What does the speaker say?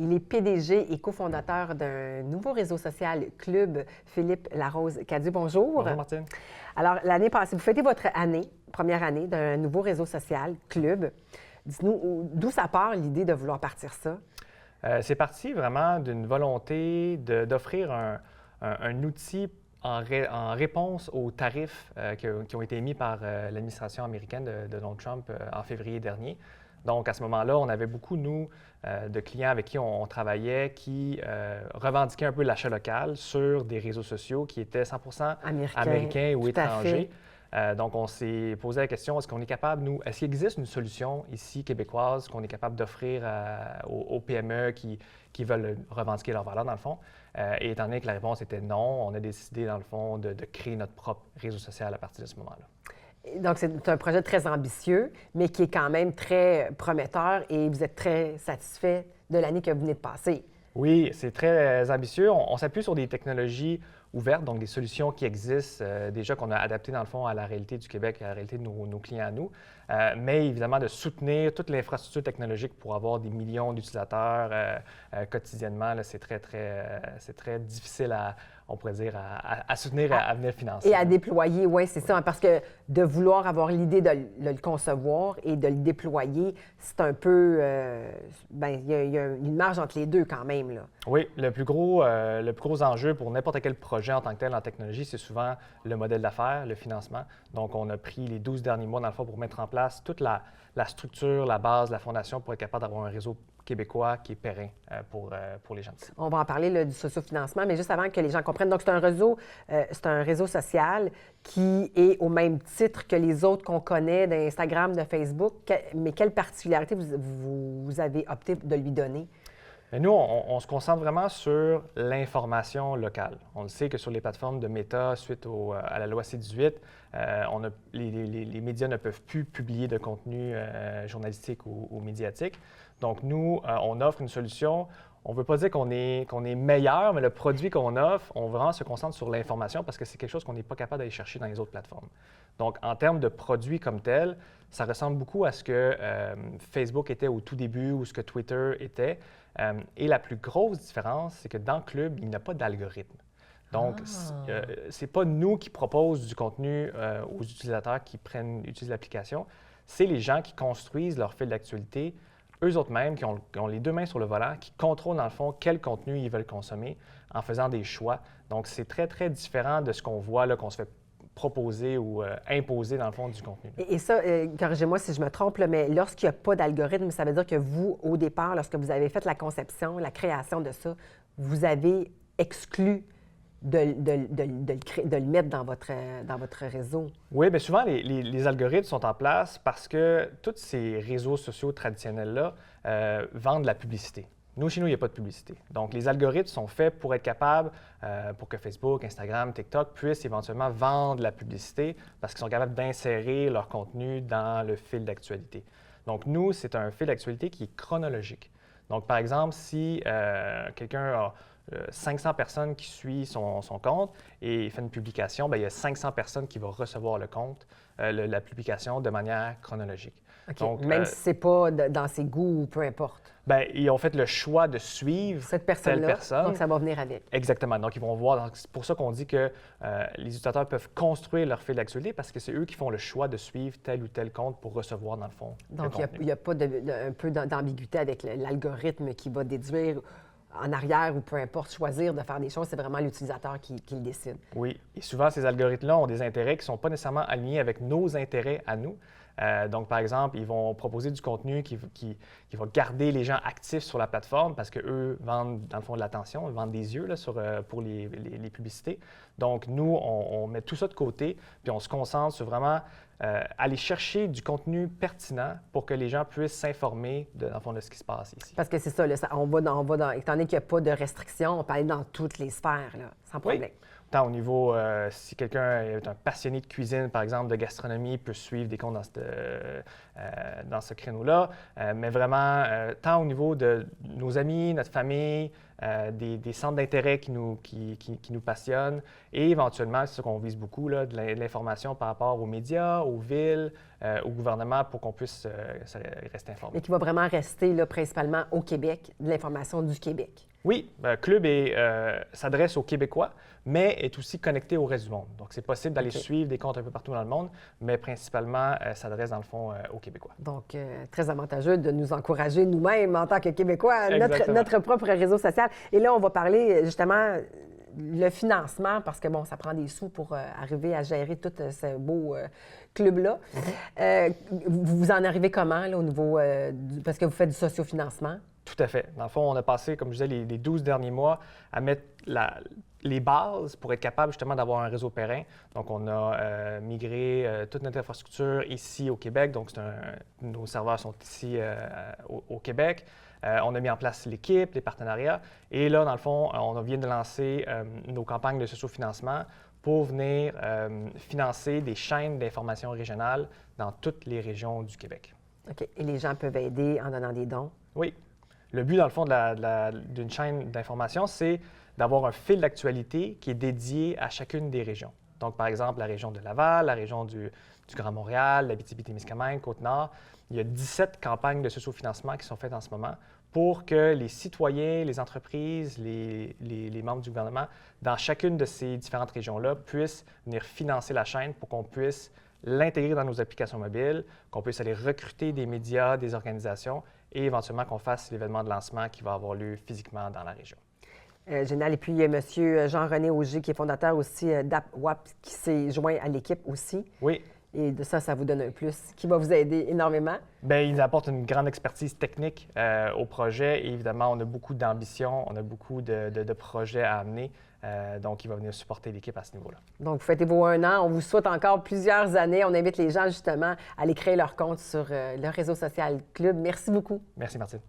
Il est PDG et cofondateur d'un nouveau réseau social Club, Philippe Larose-Cadieux. Bonjour. Bonjour, Martine. Alors, l'année passée, vous fêtez votre première année d'un nouveau réseau social Club. Dites-nous, d'où ça part l'idée de vouloir partir ça? C'est parti vraiment d'une volonté d'offrir un outil en réponse aux tarifs qui ont été émis par l'administration américaine de Donald Trump en février dernier. Donc, à ce moment-là, on avait beaucoup, nous, de clients avec qui on travaillait qui revendiquaient un peu l'achat local sur des réseaux sociaux qui étaient 100% américains ou étrangers. Donc, on s'est posé la question, est-ce qu'on est capable, nous, est-ce qu'il existe une solution ici québécoise qu'on est capable d'offrir aux PME qui veulent revendiquer leurs valeurs, dans le fond? Et étant donné que la réponse était non, on a décidé, dans le fond, de créer notre propre réseau social à partir de ce moment-là. Donc, c'est un projet très ambitieux, mais qui est quand même très prometteur et vous êtes très satisfait de l'année que vous venez de passer. Oui, c'est très ambitieux. On s'appuie sur des technologies ouvertes, donc des solutions qui existent déjà qu'on a adaptées, dans le fond, à la réalité du Québec, à la réalité de nos clients à nous, mais évidemment de soutenir toute l'infrastructure technologique pour avoir des millions d'utilisateurs quotidiennement. C'est très difficile on pourrait dire, à soutenir, à venir financer. Et à déployer, oui, c'est ça. Parce que de vouloir avoir l'idée de le concevoir et de le déployer, c'est un peu... il y a une marge entre les deux quand même, là. Oui, le plus gros enjeu pour n'importe quel projet en tant que tel en technologie, c'est souvent le modèle d'affaires, le financement. Donc, on a pris les 12 derniers mois, dans le fond, pour mettre en place toute la structure, la base, la fondation pour être capable d'avoir un réseau québécois qui est périn pour les gens d'ici. On va en parler là, du sociofinancement, mais juste avant que les gens comprennent. Donc, c'est un réseau social qui est au même titre que les autres qu'on connaît d'Instagram, de Facebook. Mais quelle particularité vous avez opté de lui donner? Mais nous, on se concentre vraiment sur l'information locale. On le sait que sur les plateformes de Meta, suite à la loi C-18, les médias ne peuvent plus publier de contenu journalistique ou médiatique. Donc, nous, on offre une solution. On ne veut pas dire qu'on est meilleur, mais le produit qu'on offre, on vraiment se concentre sur l'information parce que c'est quelque chose qu'on n'est pas capable d'aller chercher dans les autres plateformes. Donc, en termes de produits comme tel, ça ressemble beaucoup à ce que Facebook était au tout début ou ce que Twitter était. Et la plus grosse différence, c'est que dans Club, il n'y a pas d'algorithme. Donc, ce n'est pas nous qui proposons du contenu aux utilisateurs qui utilisent l'application. C'est les gens qui construisent leur fil d'actualité, eux autres mêmes, qui ont les deux mains sur le volant, qui contrôlent dans le fond quel contenu ils veulent consommer en faisant des choix. Donc, c'est très, très différent de ce qu'on voit, là, qu'on se fait proposer ou imposer, dans le fond, du contenu. Et ça, corrigez-moi si je me trompe, là, mais lorsqu'il n'y a pas d'algorithme, ça veut dire que vous, au départ, lorsque vous avez fait la conception, la création de ça, vous avez exclu de le mettre dans votre réseau. Oui, bien souvent, les algorithmes sont en place parce que tous ces réseaux sociaux traditionnels-là vendent de la publicité. Nous, chez nous, il n'y a pas de publicité. Donc, les algorithmes sont faits pour être capables, pour que Facebook, Instagram, TikTok puissent éventuellement vendre de la publicité parce qu'ils sont capables d'insérer leur contenu dans le fil d'actualité. Donc, nous, c'est un fil d'actualité qui est chronologique. Donc, par exemple, si quelqu'un a 500 personnes qui suivent son compte et il fait une publication, bien, il y a 500 personnes qui vont recevoir le compte, la publication de manière chronologique. Okay. Donc, même si ce n'est pas dans ses goûts ou peu importe. Bien, ils ont fait le choix de suivre cette personne-là, telle personne. Donc, ça va venir avec. Exactement. Donc, ils vont voir. C'est pour ça qu'on dit que les utilisateurs peuvent construire leur fil d'actualité parce que c'est eux qui font le choix de suivre tel ou tel compte pour recevoir, dans le fond, donc, il n'y a pas un peu d'ambiguïté avec l'algorithme qui va déduire en arrière ou peu importe, choisir de faire des choses, c'est vraiment l'utilisateur qui le décide. Oui. Et souvent, ces algorithmes-là ont des intérêts qui ne sont pas nécessairement alignés avec nos intérêts à nous. Donc, par exemple, ils vont proposer du contenu qui va garder les gens actifs sur la plateforme parce qu'eux vendent, dans le fond, de l'attention, ils vendent des yeux là, pour les publicités. Donc, nous, on met tout ça de côté, puis on se concentre sur vraiment aller chercher du contenu pertinent pour que les gens puissent s'informer dans le fond, de ce qui se passe ici. Parce que c'est ça, là, on va dans, étant donné qu'il n'y a pas de restrictions, on peut aller dans toutes les sphères, là, sans problème. Oui. Tant au niveau, si quelqu'un est un passionné de cuisine, par exemple, de gastronomie, peut suivre des comptes dans ce créneau-là, mais vraiment, tant au niveau de nos amis, notre famille, des centres d'intérêt qui nous passionnent et éventuellement, c'est ce qu'on vise beaucoup, là, de l'information par rapport aux médias, aux villes, au gouvernement pour qu'on puisse rester informé. Mais qui va vraiment rester là, principalement au Québec, de l'information du Québec. Oui, Club s'adresse aux Québécois, mais est aussi connecté au reste du monde. Donc, c'est possible d'aller suivre des comptes un peu partout dans le monde, mais principalement s'adresse dans le fond aux Québécois. Donc, très avantageux de nous encourager nous-mêmes en tant que Québécois, notre propre réseau social. Et là, on va parler justement le financement, parce que, bon, ça prend des sous pour arriver à gérer tout ce beau club-là. Vous en arrivez comment, là, au niveau parce que vous faites du sociofinancement? Tout à fait. Dans le fond, on a passé, comme je disais, les 12 derniers mois à mettre les bases pour être capable justement d'avoir un réseau périn. Donc, on a migré toute notre infrastructure ici au Québec. Donc, nos serveurs sont ici au Québec. On a mis en place l'équipe, les partenariats. Et là, dans le fond, on vient de lancer nos campagnes de sociofinancement pour venir financer des chaînes d'information régionales dans toutes les régions du Québec. OK. Et les gens peuvent aider en donnant des dons? Oui. Le but, dans le fond, d'une chaîne d'information, c'est d'avoir un fil d'actualité qui est dédié à chacune des régions. Donc, par exemple, la région de Laval, la région du Grand Montréal, l'Abitibi-Témiscamingue, Côte-Nord. Il y a 17 campagnes de sociofinancement qui sont faites en ce moment pour que les citoyens, les entreprises, les membres du gouvernement, dans chacune de ces différentes régions-là, puissent venir financer la chaîne pour qu'on puisse l'intégrer dans nos applications mobiles, qu'on puisse aller recruter des médias, des organisations et éventuellement qu'on fasse l'événement de lancement qui va avoir lieu physiquement dans la région. Génial. Et puis, il y a M. Jean-René Auger, qui est fondateur aussi d'AppWap, qui s'est joint à l'équipe aussi. Oui. Et de ça, ça vous donne un plus qui va vous aider énormément. Bien, il apporte une grande expertise technique au projet. Et évidemment, on a beaucoup d'ambition, on a beaucoup de projets à amener. Donc, il va venir supporter l'équipe à ce niveau-là. Donc, vous fêtez vos 1 an. On vous souhaite encore plusieurs années. On invite les gens, justement, à aller créer leur compte sur le réseau social Club. Merci beaucoup. Merci, Martine.